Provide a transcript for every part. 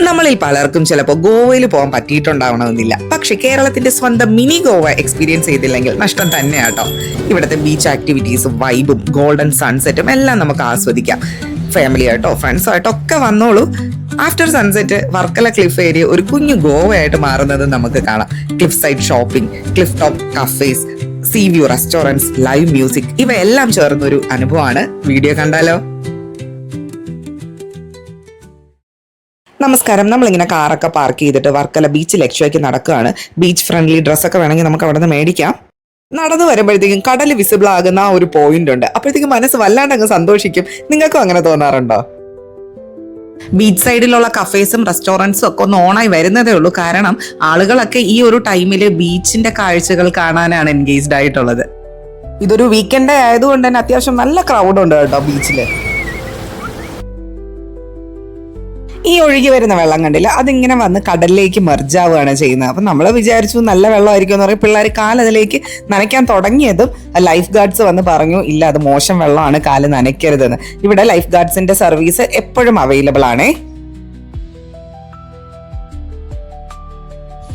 നമ്മളിൽ പലർക്കും ചിലപ്പോൾ ഗോവയിൽ പോകാൻ പറ്റിയിട്ടുണ്ടാവണമെന്നില്ല. പക്ഷെ കേരളത്തിന്റെ സ്വന്തം മിനി ഗോവ എക്സ്പീരിയൻസ് ചെയ്തില്ലെങ്കിൽ നഷ്ടം തന്നെയാട്ടോ. ഇവിടുത്തെ ബീച്ച് ആക്ടിവിറ്റീസും വൈബും ഗോൾഡൻ സൺസെറ്റും എല്ലാം നമുക്ക് ആസ്വദിക്കാം. ഫാമിലി ആയിട്ടോ ഫ്രണ്ട്സോ ആയിട്ടോ ഒക്കെ വന്നോളൂ. After sunset Varkala cliff area ഒരു കുഞ്ഞു ഗോവയായിട്ട് മാറുന്നത് നമുക്ക് കാണാം. Cliff side shopping, cliff top cafes, see view restaurants, live music ഇവയെല്ലാം ചേർന്നൊരു അനുഭവമാണ്. വീഡിയോ കണ്ടാലോ? നമസ്കാരം. നമ്മളിങ്ങനെ കാറൊക്കെ പാർക്ക് ചെയ്തിട്ട് വർക്കല ബീച്ച് ലക്ഷ്യമാക്കി നടക്കുകയാണ്. ബീച്ച് ഫ്രണ്ട്ലി ഡ്രസ്സൊക്കെ വേണമെങ്കിൽ നമുക്ക് അവിടെ നിന്ന് മേടിക്കാം. നടന്നു വരുമ്പോഴത്തേക്കും കടൽ വിസിബിൾ ആകുന്ന ആ ഒരു പോയിന്റ് ഉണ്ട്. അപ്പോഴത്തേക്കും മനസ്സ് വല്ലാണ്ട് അങ്ങ് സന്തോഷിക്കും. നിങ്ങൾക്കും അങ്ങനെ തോന്നാറുണ്ടോ? ബീച്ച് സൈഡിലുള്ള കഫേസും റെസ്റ്റോറൻറ്റ്സും ഒക്കെ ഒന്ന് ഓണായി വരുന്നതേ ഉള്ളൂ. കാരണം ആളുകളൊക്കെ ഈ ഒരു ടൈമിൽ ബീച്ചിന്റെ കാഴ്ചകൾ കാണാനാണ് എൻഗേജ്ഡ് ആയിട്ടുള്ളത്. ഇതൊരു വീക്കെൻഡ് ആയതുകൊണ്ട് തന്നെ അത്യാവശ്യം നല്ല ക്രൗഡ് ഉണ്ട് കേട്ടോ ബീച്ചിൽ. ഈ ഒഴുകി വരുന്ന വെള്ളം കണ്ടില്ല, അതിങ്ങനെ വന്ന് കടലിലേക്ക് മെർജാവുകയാണ് ചെയ്യുന്നത്. അപ്പം നമ്മൾ വിചാരിച്ചു നല്ല വെള്ളമായിരിക്കും എന്ന് പറയും. പിള്ളേർ കാലതിലേക്ക് നനയ്ക്കാൻ തുടങ്ങിയതും ലൈഫ് ഗാർഡ്സ് വന്ന് പറഞ്ഞു, ഇല്ല അത് മോശം വെള്ളമാണ്, കാല് നനയ്ക്കരുതെന്ന്. ഇവിടെ ലൈഫ് ഗാർഡ്സിന്റെ സർവീസ് എപ്പോഴും അവൈലബിൾ ആണേ.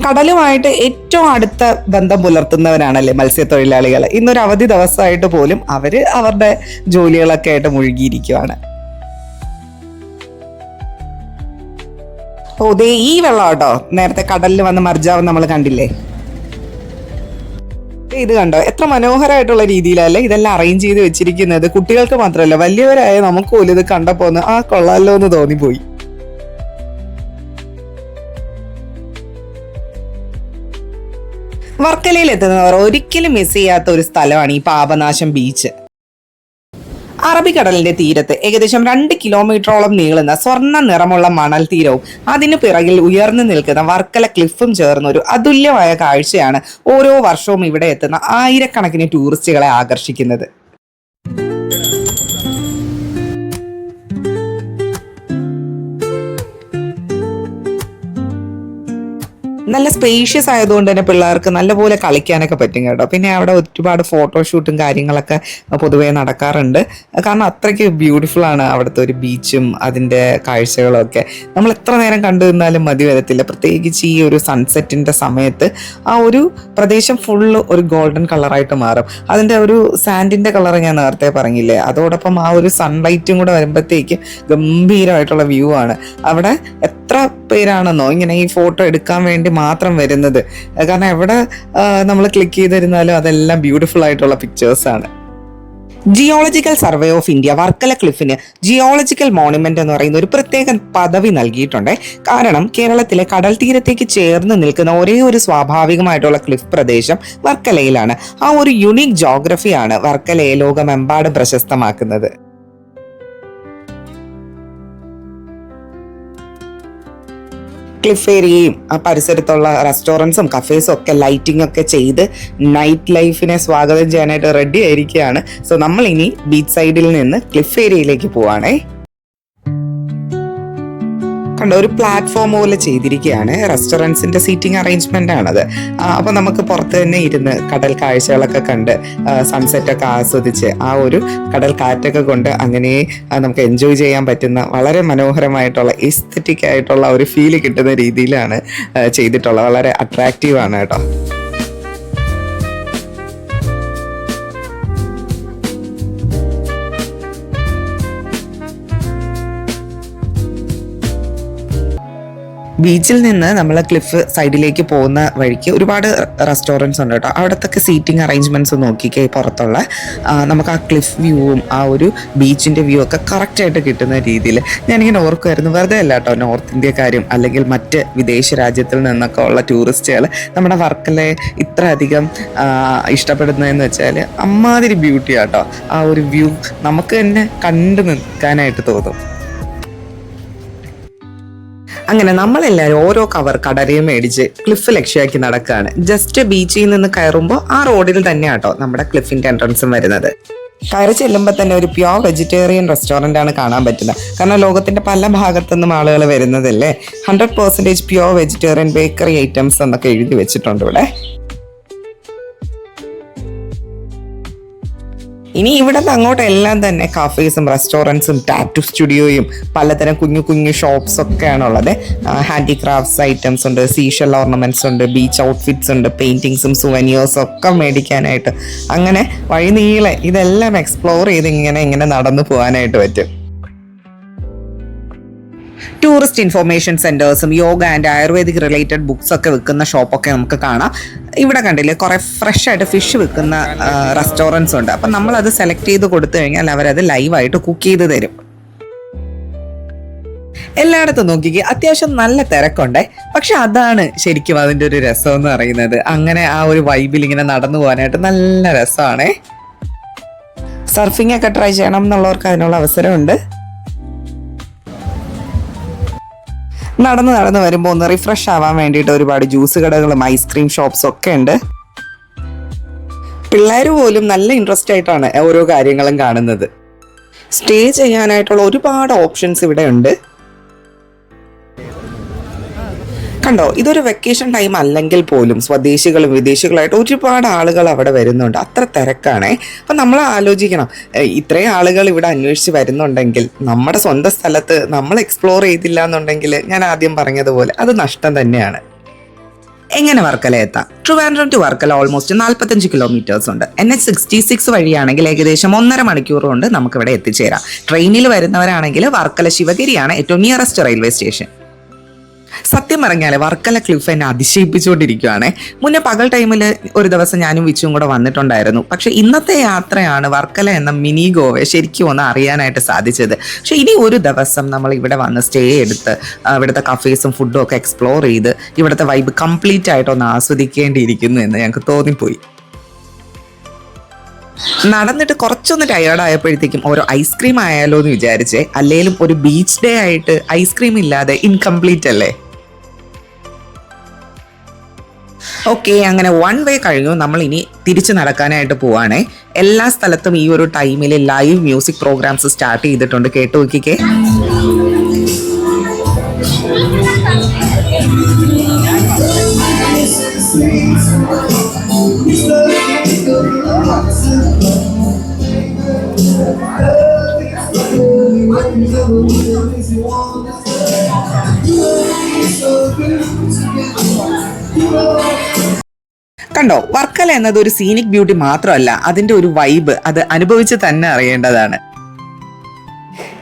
കടലുമായിട്ട് ഏറ്റവും അടുത്ത ബന്ധം പുലർത്തുന്നവരാണല്ലേ മത്സ്യത്തൊഴിലാളികൾ. ഇന്നൊരു അവധി ദിവസമായിട്ട് പോലും അവര് അവരുടെ ജോലികളൊക്കെ ആയിട്ട് മുഴുകിയിരിക്കുവാണ്. ഓ ദേ ഈ വെള്ളം കേട്ടോ നേരത്തെ കടലിൽ വന്ന് മർജാവ് നമ്മൾ കണ്ടില്ലേ. ഇത് കണ്ടോ, എത്ര മനോഹരമായിട്ടുള്ള രീതിയിലല്ലേ ഇതെല്ലാം അറേഞ്ച് ചെയ്ത് വെച്ചിരിക്കുന്നത്. കുട്ടികൾക്ക് മാത്രമല്ല വലിയവരായ നമുക്ക് പോലും ഇത് കണ്ടപ്പോ കൊള്ളാലോ എന്ന് തോന്നിപ്പോയി. വർക്കലയിൽ എത്തുന്നവർ ഒരിക്കലും മിസ് ചെയ്യാത്ത ഒരു സ്ഥലമാണ് ഈ പാപനാശം ബീച്ച്. അറബിക്കടലിന്റെ തീരത്ത് ഏകദേശം 2 കിലോമീറ്ററോളം നീളുന്ന സ്വർണ്ണ നിറമുള്ള മണൽ തീരവും അതിനു പിറകിൽ ഉയർന്നു നിൽക്കുന്ന വർക്കല ക്ലിഫും ചേർന്ന ഒരു അതുല്യമായ കാഴ്ചയാണ് ഓരോ വർഷവും ഇവിടെ എത്തുന്ന ആയിരക്കണക്കിന് ടൂറിസ്റ്റുകളെ ആകർഷിക്കുന്നത്. നല്ല സ്പേഷ്യസ് ആയതുകൊണ്ട് തന്നെ പിള്ളേർക്ക് നല്ലപോലെ കളിക്കാനൊക്കെ പറ്റും കേട്ടോ. പിന്നെ അവിടെ ഒരുപാട് ഫോട്ടോഷൂട്ടും കാര്യങ്ങളൊക്കെ പൊതുവേ നടക്കാറുണ്ട്. കാരണം അത്രയ്ക്ക് ബ്യൂട്ടിഫുൾ ആണ് അവിടുത്തെ ഒരു ബീച്ചും അതിൻ്റെ കാഴ്ചകളും ഒക്കെ. നമ്മൾ എത്ര നേരം കണ്ടു നിന്നാലും മതി വരത്തില്ല. പ്രത്യേകിച്ച് ഈ ഒരു സൺസെറ്റിൻ്റെ സമയത്ത് ആ ഒരു പ്രദേശം ഫുള്ള് ഒരു ഗോൾഡൻ കളറായിട്ട് മാറും. അതിൻ്റെ ഒരു സാൻഡിൻ്റെ കളർ ഞാൻ നേരത്തെ പറഞ്ഞില്ലേ, അതോടൊപ്പം ആ ഒരു സൺലൈറ്റും കൂടെ വരുമ്പോഴത്തേക്ക് ഗംഭീരമായിട്ടുള്ള വ്യൂ ആണ്. അവിടെ എത്ര പേരാണെന്നോ ഇങ്ങനെ ഈ ഫോട്ടോ എടുക്കാൻ വേണ്ടി മാത്രം വരുന്നത്. കാരണം എവിടെ നമ്മൾ ക്ലിക്ക് ചെയ്തിരുന്നാലും അതെല്ലാം ബ്യൂട്ടിഫുൾ ആയിട്ടുള്ള പിക്ചേഴ്സാണ്. Geological survey of India Varkala ക്ലിഫിന് ജിയോളജിക്കൽ മോണുമെന്റ് എന്ന് പറയുന്ന ഒരു പ്രത്യേക പദവി നൽകിയിട്ടുണ്ട്. കാരണം കേരളത്തിലെ കടൽ തീരത്തേക്ക് ചേർന്ന് നിൽക്കുന്ന ഒരേ ഒരു സ്വാഭാവികമായിട്ടുള്ള ക്ലിഫ് പ്രദേശം വർക്കലയിലാണ്. ആ ഒരു യുണീക് ജോഗ്രഫിയാണ് വർക്കലയെ ലോകമെമ്പാടും പ്രശസ്തമാക്കുന്നത്. ക്ലിഫ് ഏരിയയും ആ പരിസരത്തുള്ള റെസ്റ്റോറൻറ്റ്സും കഫേസും ഒക്കെ ലൈറ്റിംഗ് ഒക്കെ ചെയ്ത് നൈറ്റ് ലൈഫിനെ സ്വാഗതം ചെയ്യാനായിട്ട് റെഡി ആയിരിക്കുകയാണ്. സോ നമ്മൾ ഇനി ബീച്ച് സൈഡിൽ നിന്ന് ക്ലിഫ് ഏരിയയിലേക്ക് പോവാണേ. കണ്ടോ, ഒരു പ്ലാറ്റ്ഫോം പോലെ ചെയ്തിരിക്കുകയാണ്. റെസ്റ്റോറൻറ്റ്സിന്റെ സീറ്റിംഗ് അറേഞ്ച്മെന്റ് ആണത്. അപ്പൊ നമുക്ക് പുറത്ത് തന്നെ ഇരുന്ന് കടൽ കാഴ്ചകളൊക്കെ കണ്ട് സൺസെറ്റൊക്കെ ആസ്വദിച്ച് ആ ഒരു കടൽ കാറ്റൊക്കെ കൊണ്ട് അങ്ങനെ നമുക്ക് എൻജോയ് ചെയ്യാൻ പറ്റുന്ന വളരെ മനോഹരമായിട്ടുള്ള എസ്തെറ്റിക് ആയിട്ടുള്ള ഒരു ഫീല് കിട്ടുന്ന രീതിയിലാണ് ചെയ്തിട്ടുള്ളത്. വളരെ അട്രാക്റ്റീവ് ആണ് കേട്ടോ. ബീച്ചിൽ നിന്ന് നമ്മൾ ക്ലിഫ് സൈഡിലേക്ക് പോകുന്ന വഴിക്ക് ഒരുപാട് റെസ്റ്റോറൻറ്റ്സ് ഉണ്ട് കേട്ടോ. അവിടത്തൊക്കെ സീറ്റിംഗ് അറേഞ്ച്മെൻറ്റ്സ് നോക്കിക്കേ പുറത്തുള്ള നമുക്ക് ആ ക്ലിഫ് വ്യൂവും ആ ഒരു ബീച്ചിൻ്റെ വ്യൂ ഒക്കെ കറക്റ്റായിട്ട് കിട്ടുന്ന രീതിയിൽ ഞാനിങ്ങനെ ഓർക്കുമായിരുന്നു. വെറുതെ അല്ല കേട്ടോ, നോർത്ത് ഇന്ത്യക്കാരും അല്ലെങ്കിൽ മറ്റ് വിദേശ രാജ്യത്തിൽ നിന്നൊക്കെ ഉള്ള ടൂറിസ്റ്റുകൾ നമ്മുടെ വർക്കലയെ ഇത്ര അധികം ഇഷ്ടപ്പെടുന്നതെന്ന് വെച്ചാൽ അമ്മാതിരി ബ്യൂട്ടി ആട്ടോ. ആ ഒരു വ്യൂ നമുക്ക് തന്നെ കണ്ടു നിൽക്കാനായിട്ട് തോന്നും. അങ്ങനെ നമ്മളെല്ലാവരും ഓരോ കവർ കടലയും മേടിച്ച് ക്ലിഫ് ലക്ഷ്യമാക്കി നടക്കുകയാണ്. ജസ്റ്റ് ബീച്ചിൽ നിന്ന് കയറുമ്പോൾ ആ റോഡിൽ തന്നെയാട്ടോ നമ്മുടെ ക്ലിഫിന്റെ എൻട്രൻസും വരുന്നത്. കയറി ചെല്ലുമ്പോൾ തന്നെ ഒരു പ്യോർ വെജിറ്റേറിയൻ റെസ്റ്റോറൻ്റ് ആണ് കാണാൻ പറ്റുന്നത്. കാരണം ലോകത്തിന്റെ പല ഭാഗത്തുനിന്നും ആളുകൾ വരുന്നതല്ലേ. 100% പ്യോർ വെജിറ്റേറിയൻ ബേക്കറി ഐറ്റംസ് എന്നൊക്കെ എഴുതി വെച്ചിട്ടുണ്ട് ഇവിടെ. ഇനി ഇവിടെ നിന്ന് അങ്ങോട്ട് എല്ലാം തന്നെ കഫേസും റെസ്റ്റോറൻറ്റ്സും ടാറ്റു സ്റ്റുഡിയോയും പലതരം കുഞ്ഞു കുഞ്ഞു ഷോപ്സ് ഒക്കെയാണ് ഉള്ളത്. ഹാൻഡിക്രാഫ്റ്റ്സ് ഐറ്റംസ് ഉണ്ട്, സീഷൽ ഓർണമെന്റ്സ് ഉണ്ട്, ബീച്ച് ഔട്ട്ഫിറ്റ്സ് ഉണ്ട്, പെയിന്റിങ്സും സുവനിയേഴ്സും ഒക്കെ മേടിക്കാനായിട്ട്. അങ്ങനെ വഴി നീളെ ഇതെല്ലാം എക്സ്പ്ലോർ ചെയ്ത് ഇങ്ങനെ നടന്നു പോകാനായിട്ട് പറ്റും. ടൂറിസ്റ്റ് ഇൻഫർമേഷൻ സെന്റേഴ്സും yoga and ayurvedic related books ഒക്കെ വിൽക്കുന്ന ഷോപ്പൊക്കെ നമുക്ക് കാണാം. ഇവിടെ കണ്ടില്ലേ കുറെ ഫ്രഷ് ആയിട്ട് ഫിഷ് വിൽക്കുന്ന റെസ്റ്റോറൻറ്റ്സ് ഉണ്ട്. അപ്പം നമ്മളത് സെലക്ട് ചെയ്ത് കൊടുത്തു കഴിഞ്ഞാൽ അവരത് ലൈവായിട്ട് കുക്ക് ചെയ്ത് തരും. എല്ലായിടത്തും നോക്കിക്ക് അത്യാവശ്യം നല്ല തിരക്കുണ്ടേ. പക്ഷെ അതാണ് ശരിക്കും അതിൻ്റെ ഒരു രസം എന്ന് പറയുന്നത്. അങ്ങനെ ആ ഒരു വൈബിൽ ഇങ്ങനെ നടന്നു പോകാനായിട്ട് നല്ല രസമാണേ. സർഫിംഗ് ഒക്കെ ട്രൈ ചെയ്യണം എന്നുള്ളവർക്ക് അതിനുള്ള അവസരമുണ്ട്. നടന്ന് വരുമ്പോൾ ഒന്ന് റിഫ്രഷ് ആവാൻ വേണ്ടിയിട്ട് ഒരുപാട് ജ്യൂസ് കടകളും ഐസ്ക്രീം ഷോപ്സും ഒക്കെ ഉണ്ട്. പിള്ളേർ പോലും നല്ല ഇൻട്രസ്റ്റ് ആയിട്ടാണ് ഓരോ കാര്യങ്ങളും കാണുന്നത്. സ്റ്റേ ചെയ്യാനായിട്ടുള്ള ഒരുപാട് ഓപ്ഷൻസ് ഇവിടെ ഉണ്ട്. കണ്ടോ, ഇതൊരു വെക്കേഷൻ ടൈം അല്ലെങ്കിൽ പോലും സ്വദേശികളും വിദേശികളായിട്ട് ഒരുപാട് ആളുകൾ അവിടെ വരുന്നുണ്ട്. അത്ര തിരക്കാണേ. അപ്പം നമ്മൾ ആലോചിക്കണം, ഇത്രയും ആളുകൾ ഇവിടെ അന്വേഷിച്ച് വരുന്നുണ്ടെങ്കിൽ നമ്മുടെ സ്വന്തം സ്ഥലത്ത് നമ്മൾ എക്സ്പ്ലോർ ചെയ്തില്ല എന്നുണ്ടെങ്കിൽ ഞാൻ ആദ്യം പറഞ്ഞതുപോലെ അത് നഷ്ടം തന്നെയാണ്. എങ്ങനെ വർക്കല എത്താം? Trivandrum to Varkala almost 45 kilometres ഉണ്ട്. NH66 വഴിയാണെങ്കിൽ ഏകദേശം 1.5 മണിക്കൂർ കൊണ്ട് നമുക്കിവിടെ എത്തിച്ചേരാം. ട്രെയിനിൽ വരുന്നവരാണെങ്കിൽ വർക്കല ശിവഗിരിയാണ് ഏറ്റവും നിയറസ്റ്റ് റെയിൽവേ സ്റ്റേഷൻ. സത്യം പറഞ്ഞാൽ വർക്കല ക്ലിഫ് എന്നെ അതിശയിപ്പിച്ചുകൊണ്ടിരിക്കുകയാണ്. മുന്നേ പകൽ ടൈമിൽ ഒരു ദിവസം ഞാനും വിച്ചും കൂടെ വന്നിട്ടുണ്ടായിരുന്നു. പക്ഷെ ഇന്നത്തെ യാത്രയാണ് വർക്കല എന്ന മിനി ഗോവയെ ശരിക്കും ഒന്ന് അറിയാനായിട്ട് സാധിച്ചത്. പക്ഷെ ഇനി ഒരു ദിവസം നമ്മൾ ഇവിടെ വന്ന് സ്റ്റേ എടുത്ത് ഇവിടുത്തെ കഫേസും ഫുഡും ഒക്കെ എക്സ്പ്ലോർ ചെയ്ത് ഇവിടുത്തെ വൈബ് കംപ്ലീറ്റ് ആയിട്ടൊന്ന് ആസ്വദിക്കേണ്ടിയിരിക്കുന്നു എന്ന് ഞങ്ങൾക്ക് തോന്നിപ്പോയി. നടന്നിട്ട് കുറച്ചൊന്ന് ടയേർഡ് ആയപ്പോഴത്തേക്കും ഓരോ ഐസ്ക്രീം ആയാലോ എന്ന് വിചാരിച്ചേ. അല്ലെങ്കിലും ഒരു ബീച്ച് ഡേ ആയിട്ട് ഐസ്ക്രീം ഇല്ലാതെ ഇൻകംപ്ലീറ്റ് അല്ലേ. ഓക്കെ, അങ്ങനെ 1 വേ കഴിഞ്ഞു. നമ്മൾ ഇനി തിരിച്ചു നടക്കാനായിട്ട് പോവാണേ. എല്ലാ സ്ഥലത്തും ഈ ഒരു ടൈമിൽ ലൈവ് മ്യൂസിക് പ്രോഗ്രാംസ് സ്റ്റാർട്ട് ചെയ്തിട്ടുണ്ട്. കേട്ടു നോക്കിക്കേ. കണ്ടോ, വർക്കല എന്നത് ഒരു സീനിക് ബ്യൂട്ടി മാത്രമല്ല, അതിന്റെ ഒരു വൈബ് അത് അനുഭവിച്ച് തന്നെ അറിയേണ്ടതാണ്.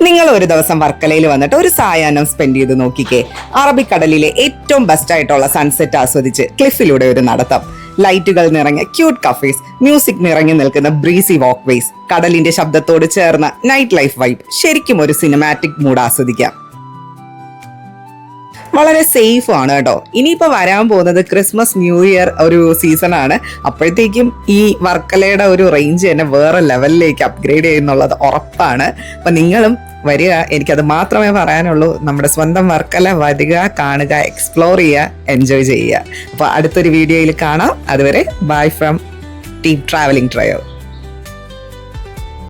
നിങ്ങൾ ഒരു ദിവസം വർക്കലയിൽ വന്നിട്ട് ഒരു സായാഹ്നം സ്പെൻഡ് ചെയ്ത് നോക്കിക്കേ. അറബിക്കടലിലെ ഏറ്റവും ബെസ്റ്റ് ആയിട്ടുള്ള സൺസെറ്റ് ആസ്വദിച്ച് ക്ലിഫിലൂടെ ഒരു നടത്തം, ലൈറ്റുകൾ നിറഞ്ഞ ക്യൂട്ട് കഫേസ്, മ്യൂസിക് നിറഞ്ഞു നിൽക്കുന്ന ബ്രീസി വാക്ക് വേസ്, കടലിന്റെ ശബ്ദത്തോട് ചേർന്ന നൈറ്റ് ലൈഫ് വൈബ്, ശരിക്കും ഒരു സിനിമാറ്റിക് മൂഡ് ആസ്വദിക്കാം. വളരെ സേഫ് ആണ് കേട്ടോ. ഇനിയിപ്പോൾ വരാൻ പോകുന്നത് ക്രിസ്മസ് ന്യൂ ഇയർ ഒരു സീസൺ ആണ്. അപ്പോഴത്തേക്കും ഈ വർക്കലയുടെ ഒരു റേഞ്ച് തന്നെ വേറെ ലെവലിലേക്ക് അപ്ഗ്രേഡ് ചെയ്യുന്നുള്ളത് ഉറപ്പാണ്. അപ്പം നിങ്ങളും വരിക, എനിക്കത് മാത്രമേ പറയാനുള്ളൂ. നമ്മുടെ സ്വന്തം വർക്കല വരിക, കാണുക, എക്സ്പ്ലോർ ചെയ്യുക, എൻജോയ് ചെയ്യുക. അപ്പോൾ അടുത്തൊരു വീഡിയോയിൽ കാണാം. അതുവരെ bye from team travelling trio.